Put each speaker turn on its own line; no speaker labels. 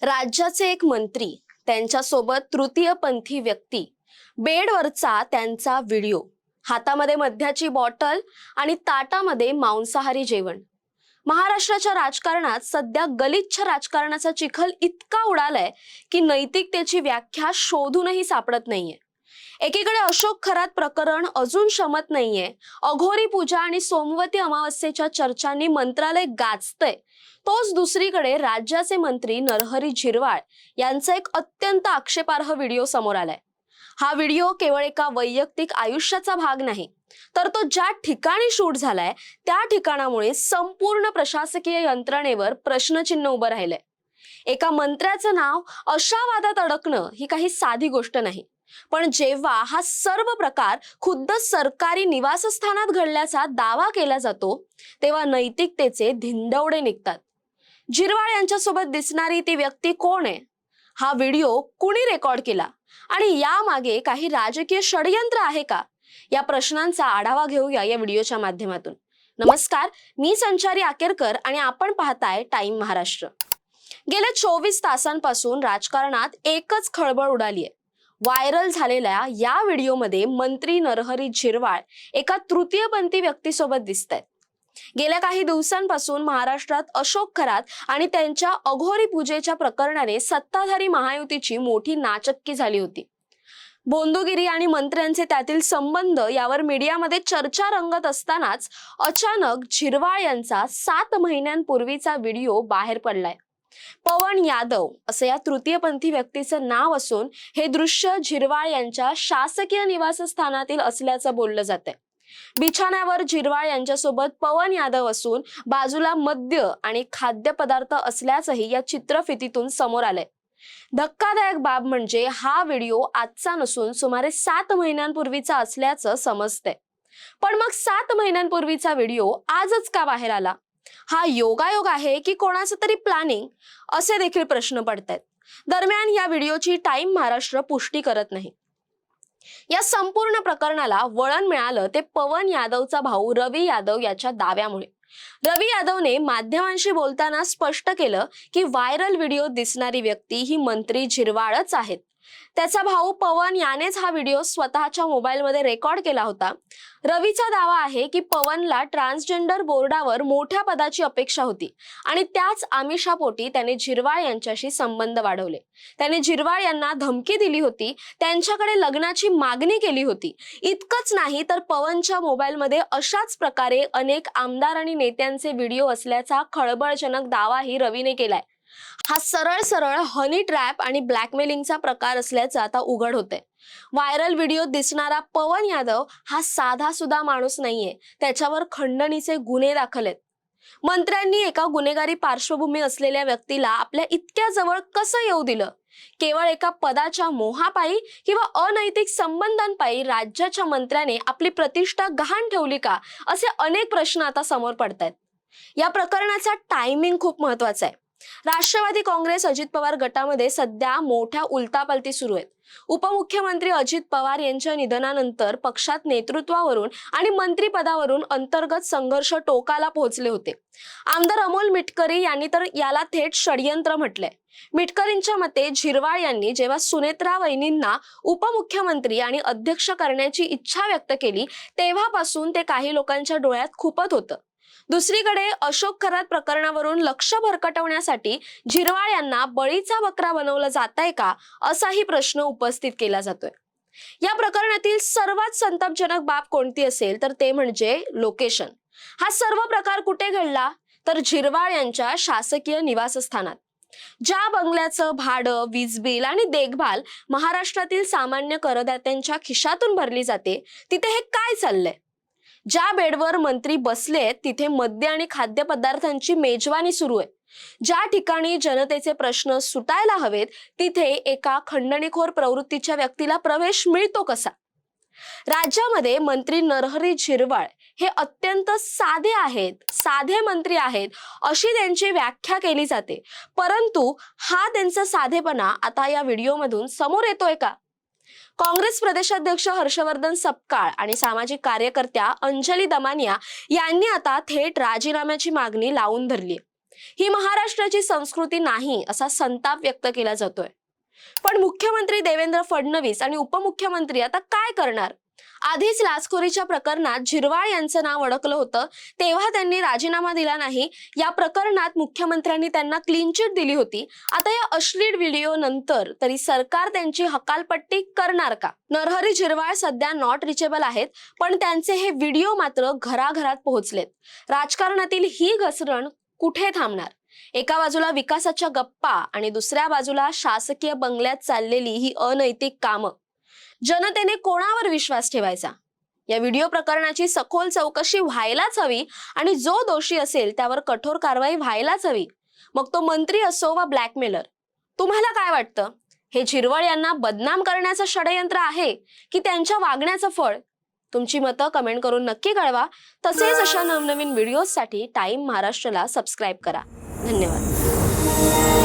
राज्याचे एक मंत्री, त्यांच्यासोबत तृतीयपंथी व्यक्ती, बेडवरचा त्यांचा व्हिडिओ, हातामध्ये मद्याची बॉटल आणि ताटामध्ये मांसाहारी जेवण. महाराष्ट्राच्या राजकारणात सध्या गलिच्छ राजकारणाचा चिखल इतका उडालाय की नैतिकतेची व्याख्या शोधूनही सापडत नाहीये. एकीकडे अशोक खरात प्रकरण अजून शमत नाहीये, अघोरी पूजा आणि सोमवती अमावस्येच्या चर्चांनी मंत्रालय गाजतंय. तोच दुसरीकडे राज्याचे मंत्री नरहरी झिरवाळ यांचा एक अत्यंत आक्षेपार्ह व्हिडिओ समोर आलाय. हा व्हिडिओ केवळ एका वैयक्तिक आयुष्याचा भाग नाही, तर तो ज्या ठिकाणी शूट झालाय त्या ठिकाणामुळे संपूर्ण प्रशासकीय यंत्रणेवर प्रश्नचिन्ह उभं राहिलंय. एका मंत्र्याचं नाव अशा वादात अडकणं ही काही साधी गोष्ट नाही, पण जेव्हा हा सर्व प्रकार खुद्द सरकारी निवासस्थानात घडल्याचा दावा केला जातो तेव्हा नैतिकतेचे धिंडवडे निघतात. झिरवाळ यांच्यासोबत दिसणारी ती व्यक्ती कोण आहे? हा व्हिडिओ कुणी रेकॉर्ड केला आणि यामागे काही राजकीय षडयंत्र आहे का? या प्रश्नांचा आढावा घेऊया या व्हिडिओच्या माध्यमातून. नमस्कार, मी संचारी आकेरकर आणि आपण पाहताय टाइम महाराष्ट्र. गेल्या 24 तासांपासून राजकारणात एकच खळबळ उडालीय. व्हायरल झालेल्या या व्हिडिओमध्ये मंत्री नरहरी झिरवाळ एका तृतीयपंथी व्यक्तीसोबत दिसतायत. गेल्या काही दिवसांपासून महाराष्ट्रात अशोक खरात आणि त्यांच्या अघोरी पूजेच्या प्रकरणाने सत्ताधारी महायुतीची मोठी नाचक्की झाली होती. बोंदुगिरी आणि मंत्र्यांचे त्यातील संबंध यावर मीडियामध्ये चर्चा रंगत असतानाच अचानक झिरवाळ यांचा 7 महिन्यांपूर्वीचा व्हिडिओ बाहेर पडलाय. पवन यादव असं या तृतीयपंथी व्यक्तीचं नाव असून हे दृश्य झिरवाळ यांच्या शासकीय निवासस्थानातील असल्याचं बोललं जातंय. बिछाण्यावर झिरवाळ यांच्यासोबत पवन यादव असून बाजूला मद्य आणि खाद्यपदार्थ असल्याचंही या चित्रफितीतून समोर आलंय. धक्कादायक बाब म्हणजे हा व्हिडिओ आजचा नसून सुमारे 7 महिन्यांपूर्वीचा असल्याचं समजतंय. पण मग 7 महिन्यांपूर्वीचा व्हिडिओ आजच का बाहेर आला? हा योगायोग आहे की कोणाचं तरी प्लॅनिंग, असे देखील प्रश्न पडतायत. दरम्यान या व्हिडिओची टाइम महाराष्ट्र पुष्टी करत नाही. या संपूर्ण प्रकरणाला वळण मिळालं ते पवन यादवचा भाऊ रवी यादव याच्या दाव्यामुळे. रवी यादवने माध्यमांशी बोलताना स्पष्ट केलं की व्हायरल व्हिडिओ दिसणारी व्यक्ती ही मंत्री झिरवाळच आहेत. त्याचा भाऊ पवन यानेच हा व्हिडिओ स्वतःच्या मोबाईलमध्ये रेकॉर्ड केला होता. रवीचा दावा आहे की पवनला ट्रान्सजेंडर बोर्डावर मोठ्या पदाची अपेक्षा होती आणि त्याच आमिषापोटी त्याने झिरवाळ यांच्याशी संबंध वाढवले. त्याने झिरवाळ यांना धमकी दिली होती, त्यांच्याकडे लग्नाची मागणी केली होती. इतकंच नाही तर पवनच्या मोबाईलमध्ये अशाच प्रकारे अनेक आमदार आणि नेत्यांचे व्हिडिओ असल्याचा खळबळजनक दावाही रवीने केलाय. हा सरळ सरळ हनी ट्रॅप आणि ब्लॅकमेलिंगचा प्रकार असल्याचं आता उघड होतंय. व्हायरल व्हिडिओ दिसणारा पवन यादव हा साधा सुद्धा माणूस नाहीये, त्याच्यावर खंडणीचे गुन्हे दाखल आहेत. मंत्र्यांनी एका गुन्हेगारी पार्श्वभूमी असलेल्या व्यक्तीला आपल्या इतक्या जवळ कसं येऊ दिलं? केवळ एका पदाच्या मोहापायी किंवा अनैतिक संबंधांपायी राज्याच्या मंत्र्याने आपली प्रतिष्ठा गहाण ठेवली का? असे अनेक प्रश्न आता समोर पडतायत. या प्रकरणाचा टायमिंग खूप महत्वाचा आहे. राष्ट्रवादी काँग्रेस अजित पवार गटामध्ये सध्या मोठ्या उलटापालटी सुरू आहेत. उपमुख्यमंत्री अजित पवार यांच्या निधनानंतर पक्षात नेतृत्वावरून आणि मंत्रिपदावरून अंतर्गत संघर्ष टोकाला पोहोचले होते. आमदार अमोल मिटकरी यांनी तर याला थेट षडयंत्र म्हटलंय. मिटकरींच्या मते झिरवाळ यांनी जेव्हा सुनेत्रा वहिनींना उपमुख्यमंत्री आणि अध्यक्ष करण्याची इच्छा व्यक्त केली तेव्हापासून ते काही लोकांच्या डोळ्यात खुपत होतं. दुसरीकडे अशोक खरात प्रकरणावरून लक्ष भरकटवण्यासाठी झिरवाळ यांना बळीचा बकरा बनवलं जातंय का, असाही प्रश्न उपस्थित केला जातोय. या प्रकरणातील सर्वात संतापजनक बाब कोणती असेल तर ते म्हणजे लोकेशन. हा सर्व प्रकार कुठे घडला तर झिरवाळ यांच्या शासकीय निवासस्थानात. ज्या बंगल्याचं भाडं, वीज बिल आणि देखभाल महाराष्ट्रातील सामान्य करदात्यांच्या खिशातून भरली जाते, तिथे हे काय चाललंय? ज्या बेडवर मंत्री बसलेत तिथे मद्य आणि खाद्यपदार्थांची मेजवानी सुरू आहे. ज्या ठिकाणी जनतेचे प्रश्न सुटायला हवेत तिथे एका खंडणीखोर प्रवृत्तीच्या व्यक्तीला प्रवेश मिळतो कसा? राज्यामध्ये मंत्री नरहरी झिरवाळ हे अत्यंत साधे आहेत, साधे मंत्री आहेत अशी त्यांची व्याख्या केली जाते. परंतु हा त्यांचा साधेपणा आता या व्हिडिओमधून समोर येतोय का? काँग्रेस प्रदेशाध्यक्ष हर्षवर्धन सपकाळ आणि सामाजिक कार्यकर्त्या अंजली दमानिया यांनी आता थेट राजीनाम्याची मागणी लावून धरली. ही महाराष्ट्राची संस्कृती नाही असा संताप व्यक्त केला जातोय. पण मुख्यमंत्री देवेंद्र फडणवीस आणि उपमुख्यमंत्री आता काय करणार? आधीच लाचखोरीच्या प्रकरणात झिरवाळ यांचं नाव अडकलं होतं, तेव्हा त्यांनी राजीनामा दिला नाही. या प्रकरणात मुख्यमंत्र्यांनी त्यांना क्लीन चिट दिली होती. आता या अश्लील व्हिडिओ नंतर तरी सरकार त्यांची हकालपट्टी करणार का? नरहरी झिरवाळ सध्या नॉट रिचेबल आहेत, पण त्यांचे हे व्हिडिओ मात्र घराघरात पोहोचलेत. राजकारणातील ही घसरण कुठे थांबणार? एका बाजूला विकासाच्या गप्पा आणि दुसऱ्या बाजूला शासकीय बंगल्यात चाललेली ही अनैतिक कामं. जनतेने कोणावर विश्वास ठेवायचा? या व्हिडिओ प्रकरणाची सखोल चौकशी व्हायलाच हवी आणि जो दोषी असेल त्यावर कठोर कारवाई व्हायलाच हवी, मग तो मंत्री असो वा ब्लॅकमेलर. तुम्हाला काय वाटतं? हे झिरवाळ यांना बदनाम करण्याचं षडयंत्र आहे की त्यांच्या वागण्याचं फळ? तुमची मतं कमेंट करून नक्की कळवा. तसेच अशा नवनवीन व्हिडिओजसाठी टाइम महाराष्ट्रला सबस्क्राईब करा. धन्यवाद.